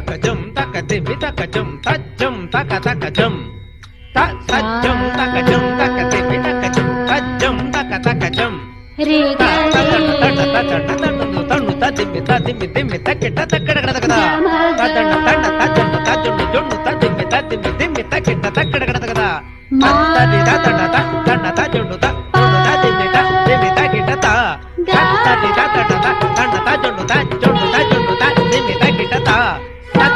తకజం తకదిమి తకజం తజ్జం తక తకజం తజ్జం తకజం తకదిమి తకజం తజ్జం తక తకజం రే తను తదిమి తదిమి దిమి తకిట తక్కడగడగదా తదండ తండ తజండు తజండు జొండు తదిమి తదిమి దిమి తకిట తక్కడగడగదా తది తదండ తండ తజండు తజండు తదిమి తదిమి తకిట త తది తదండ తండ తజండు తజండు తజండు తదిమి తకిట త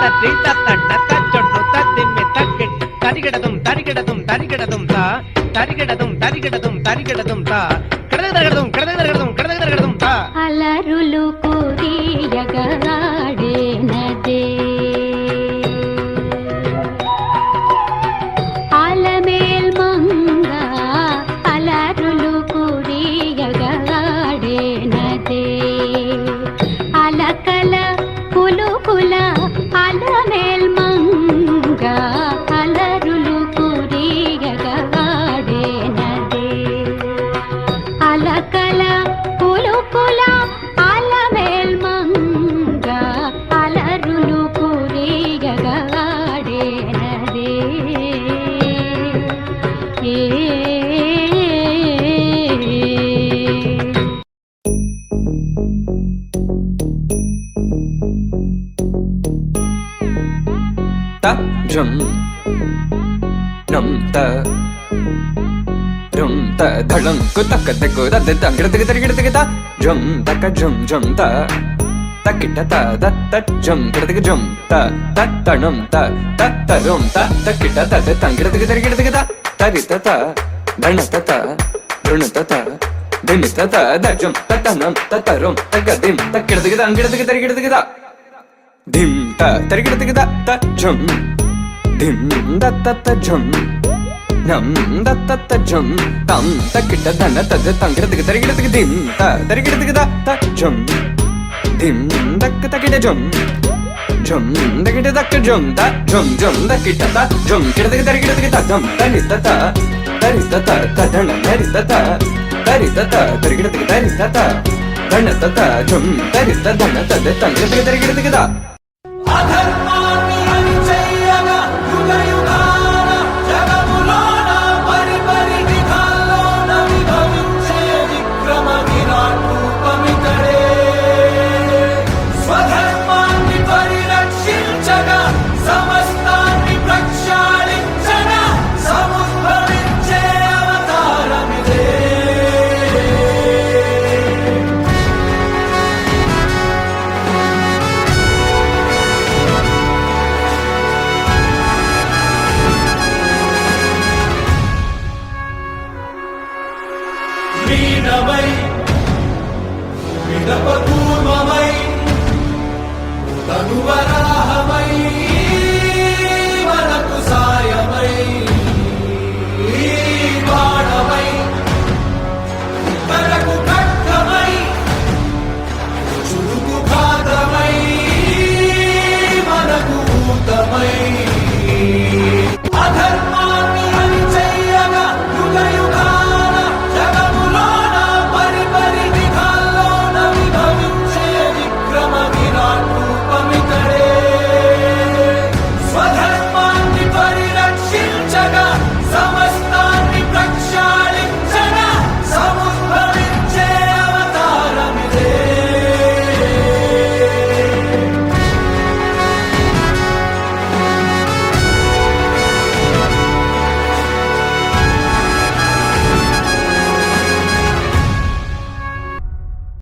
తది తదండ తజండు తదిమి తకిట తరిగడదుం తరిగడదుం తరిగడదుం త తరిగడదుం తరిగడదుం తరిగడదుం త కడదగడదుం కడదగడదుం కడదగడదుం త అలరులు కురియగలాడేనదే అలమేల్ మంగ అలరులు కురియగలాడేనదే అలకల పులుకుల అలమేల్ మంగ అలరులు కురియగలాడేనదే అలకల పులుకుల అలమేల్ మంగ అలరులు కురియగలాడేనదే జం నం త rum ta dhalam ku tak tak ku da da gida gida gida gida jum tak jum jum ta takita ta da ta jum gida gida jum ta tanum ta rum ta takita ta da gida gida gida gida tari ta ta dana ta ta run ta ta dim ta ta da jum ta tanum ta rum ta gadim ta gida gida gida gida dim ta tari gida gida ta jum dim da ta jum nam da ta jum tam takita dana ta da tangira diga tarigira diga dim ta tarigira diga ta jum dim dak takita jum jum dakita dak jum da jum jum dakita ta jum kira diga tarigira diga ta jum tari ta ta dana tari ta ta tarigira diga tari ta ta dana ta jum tari ta dana ta da tangira diga tarigira diga ta